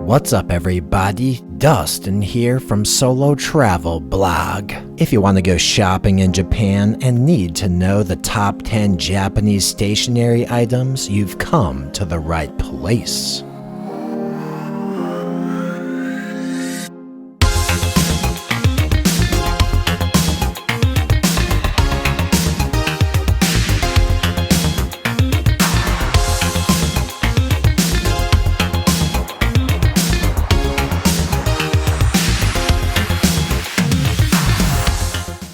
What's up everybody, Dustin here from SoloTravelBlog. If you want to go shopping in Japan and need to know the top 10 Japanese stationery items, you've come to the right place.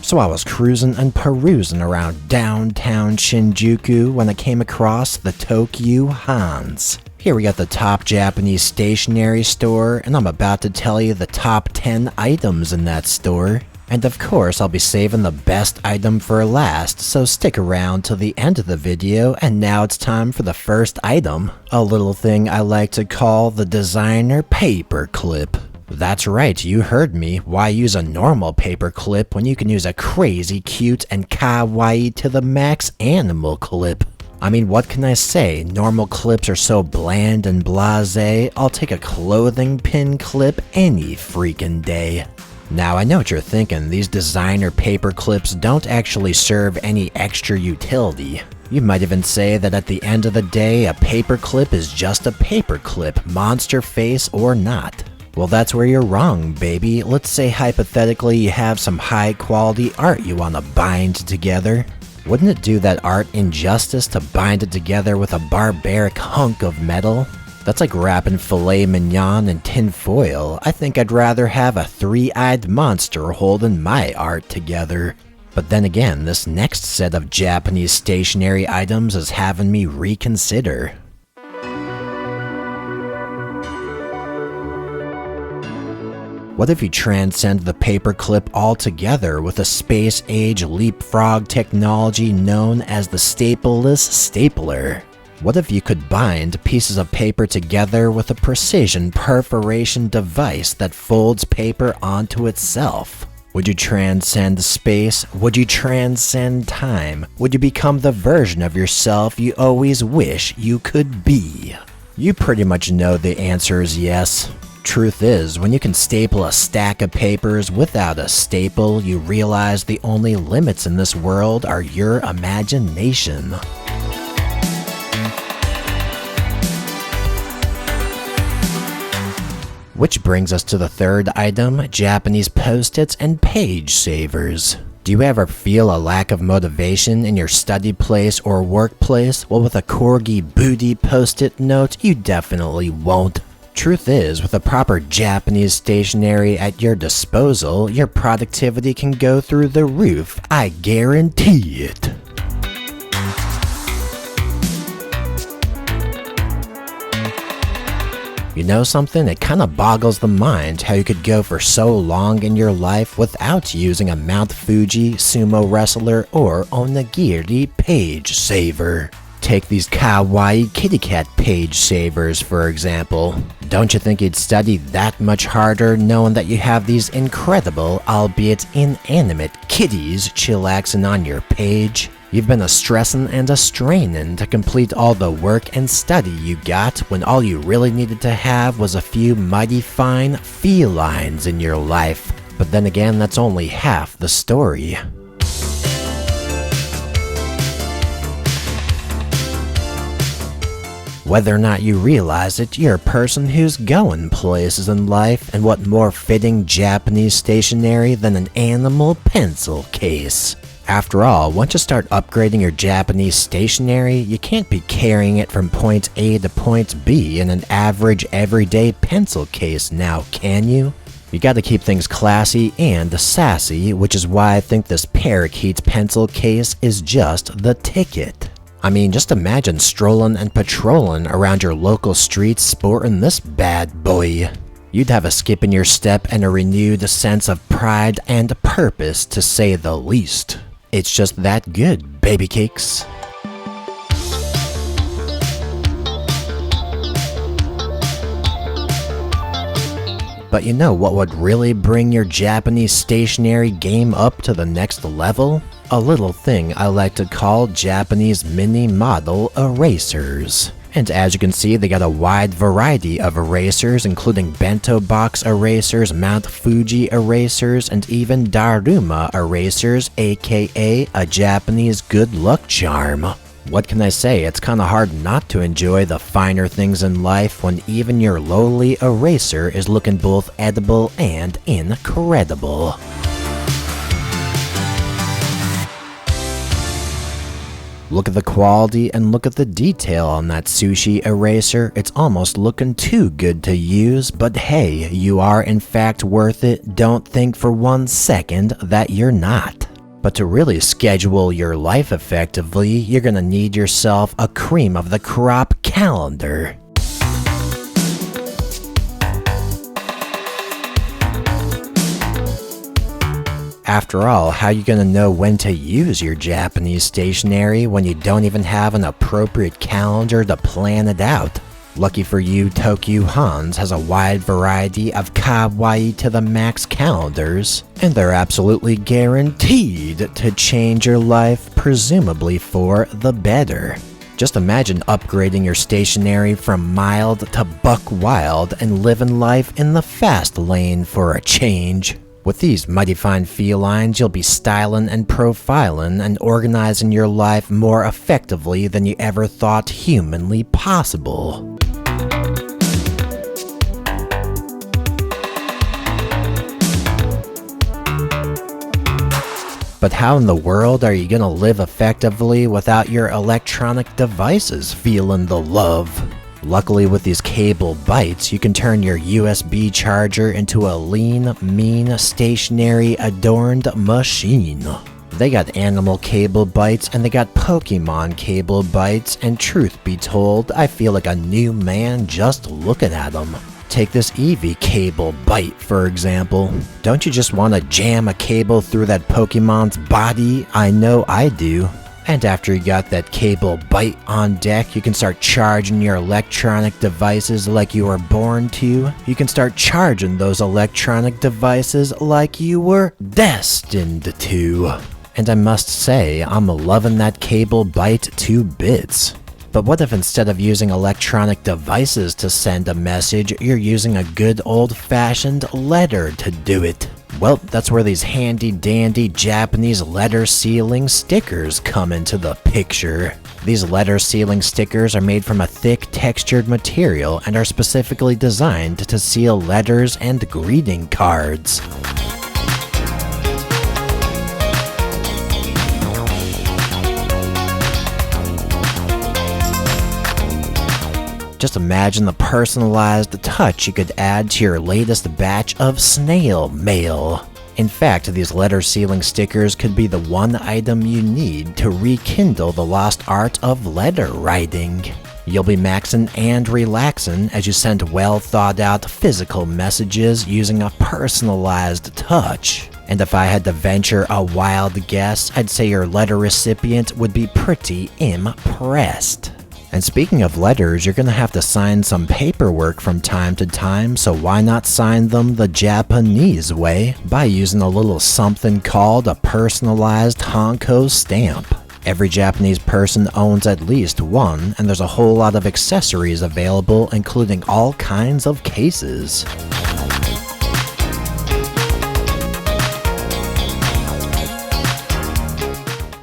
So I was cruising and perusing around downtown Shinjuku when I came across the Tokyu Hands. Here we got the top Japanese stationery store, and I'm about to tell you the top 10 items in that store. And of course I'll be saving the best item for last, so stick around till the end of the video, and now it's time for the first item. A little thing I like to call the designer paper clip. That's right, you heard me. Why use a normal paper clip when you can use a crazy cute and kawaii to the max animal clip? I mean, what can I say? Normal clips are so bland and blasé, I'll take a clothing pin clip any freaking day. Now I know what you're thinking, these designer paper clips don't actually serve any extra utility. You might even say that at the end of the day, a paper clip is just a paper clip, monster face or not. Well, that's where you're wrong, baby. Let's say hypothetically you have some high quality art you want to bind together. Wouldn't it do that art injustice to bind it together with a barbaric hunk of metal? That's like wrapping filet mignon in tin foil. I think I'd rather have a three-eyed monster holding my art together. But then again, this next set of Japanese stationery items is having me reconsider. What if you transcend the paperclip altogether with a space-age leapfrog technology known as the stapleless stapler? What if you could bind pieces of paper together with a precision perforation device that folds paper onto itself? Would you transcend space? Would you transcend time? Would you become the version of yourself you always wish you could be? You pretty much know the answer is yes. Truth is, when you can staple a stack of papers without a staple, you realize the only limits in this world are your imagination. Which brings us to the third item, Japanese post-its and page savers. Do you ever feel a lack of motivation in your study place or workplace? Well, with a corgi booty post-it note, you definitely won't. Truth is, with a proper Japanese stationery at your disposal, your productivity can go through the roof. I guarantee it. You know something? It kinda boggles the mind how you could go for so long in your life without using a Mount Fuji, sumo wrestler, or onigiri page saver. Take these kawaii kitty cat page savers, for example. Don't you think you'd study that much harder knowing that you have these incredible, albeit inanimate, kitties chillaxing on your page? You've been a stressin' and a strainin' to complete all the work and study you got when all you really needed to have was a few mighty fine felines in your life. But then again, that's only half the story. Whether or not you realize it, you're a person who's going places in life, and what more fitting Japanese stationery than an animal pencil case? After all, once you start upgrading your Japanese stationery, you can't be carrying it from point A to point B in an average everyday pencil case now, can you? You gotta keep things classy and sassy, which is why I think this parakeet pencil case is just the ticket. I mean, just imagine strolling and patrolling around your local streets sporting this bad boy. You'd have a skip in your step and a renewed sense of pride and purpose, to say the least. It's just that good, baby cakes. But you know what would really bring your Japanese stationery game up to the next level? A little thing I like to call Japanese mini model erasers. And as you can see, they got a wide variety of erasers, including bento box erasers, Mount Fuji erasers, and even Daruma erasers, aka a Japanese good luck charm. What can I say, it's kinda hard not to enjoy the finer things in life when even your lowly eraser is looking both edible and incredible. Look at the quality and look at the detail on that sushi eraser. It's almost looking too good to use, but hey, you are in fact worth it. Don't think for 1 second that you're not. But to really schedule your life effectively, you're gonna need yourself a cream of the crop calendar. After all, how you gonna know when to use your Japanese stationery when you don't even have an appropriate calendar to plan it out? Lucky for you, Tokyu Hands has a wide variety of kawaii to the max calendars, and they're absolutely guaranteed to change your life, presumably for the better. Just imagine upgrading your stationery from mild to BUCKWILD and living life in the fast lane for a change. With these mighty fine felines, you'll be styling and profiling and organizing your life more effectively than you ever thought humanly possible. But how in the world are you gonna live effectively without your electronic devices feeling the love? Luckily, with these cable bites, you can turn your USB charger into a lean, mean, stationary, adorned machine. They got animal cable bites and they got Pokemon cable bites, and truth be told, I feel like a new man just looking at them. Take this Eevee cable bite, for example. Don't you just want to jam a cable through that Pokemon's body? I know I do. And after you got that cable bite on deck, you can start charging your electronic devices like you were born to. You can start charging those electronic devices like you were destined to. And I must say, I'm loving that cable bite to bits. But what if instead of using electronic devices to send a message, you're using a good old-fashioned letter to do it? Well, that's where these handy-dandy Japanese letter sealing stickers come into the picture. These letter sealing stickers are made from a thick, textured material and are specifically designed to seal letters and greeting cards. Just imagine the personalized touch you could add to your latest batch of snail mail. In fact, these letter sealing stickers could be the one item you need to rekindle the lost art of letter writing. You'll be maxing and relaxing as you send well thought out physical messages using a personalized touch. And if I had to venture a wild guess, I'd say your letter recipient would be pretty impressed. And speaking of letters, you're gonna have to sign some paperwork from time to time, so why not sign them the Japanese way by using a little something called a personalized Hanko Stamp. Every Japanese person owns at least one, and there's a whole lot of accessories available, including all kinds of cases.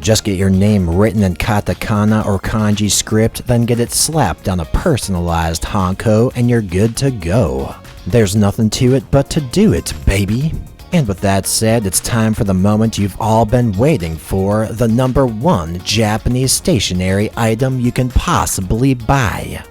Just get your name written in katakana or kanji script, then get it slapped on a personalized Hanko, and you're good to go. There's nothing to it but to do it, baby. And with that said, it's time for the moment you've all been waiting for, the #1 Japanese stationery item you can possibly buy.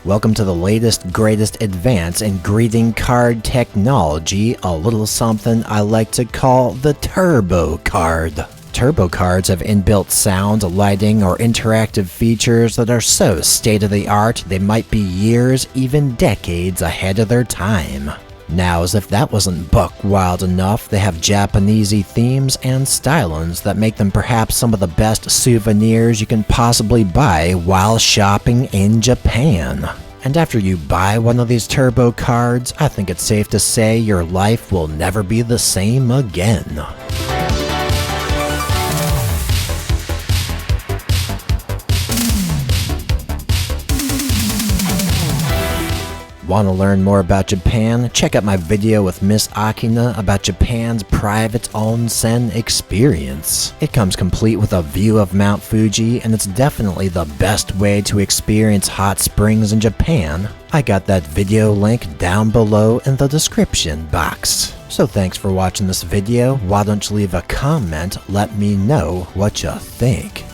Welcome to the latest, greatest advance in greeting card technology, a little something I like to call the Turbo Card. Turbo cards have inbuilt sound, lighting, or interactive features that are so state-of-the-art they might be years, even decades ahead of their time. Now, as if that wasn't buck wild enough, they have Japanesey themes and stylings that make them perhaps some of the best souvenirs you can possibly buy while shopping in Japan. And after you buy one of these turbo cards, I think it's safe to say your life will never be the same again. Want to learn more about Japan? Check out my video with Miss Akina about Japan's private onsen experience. It comes complete with a view of Mount Fuji, and it's definitely the best way to experience hot springs in Japan. I got that video link down below in the description box. So thanks for watching this video. Why don't you leave a comment, let me know what you think.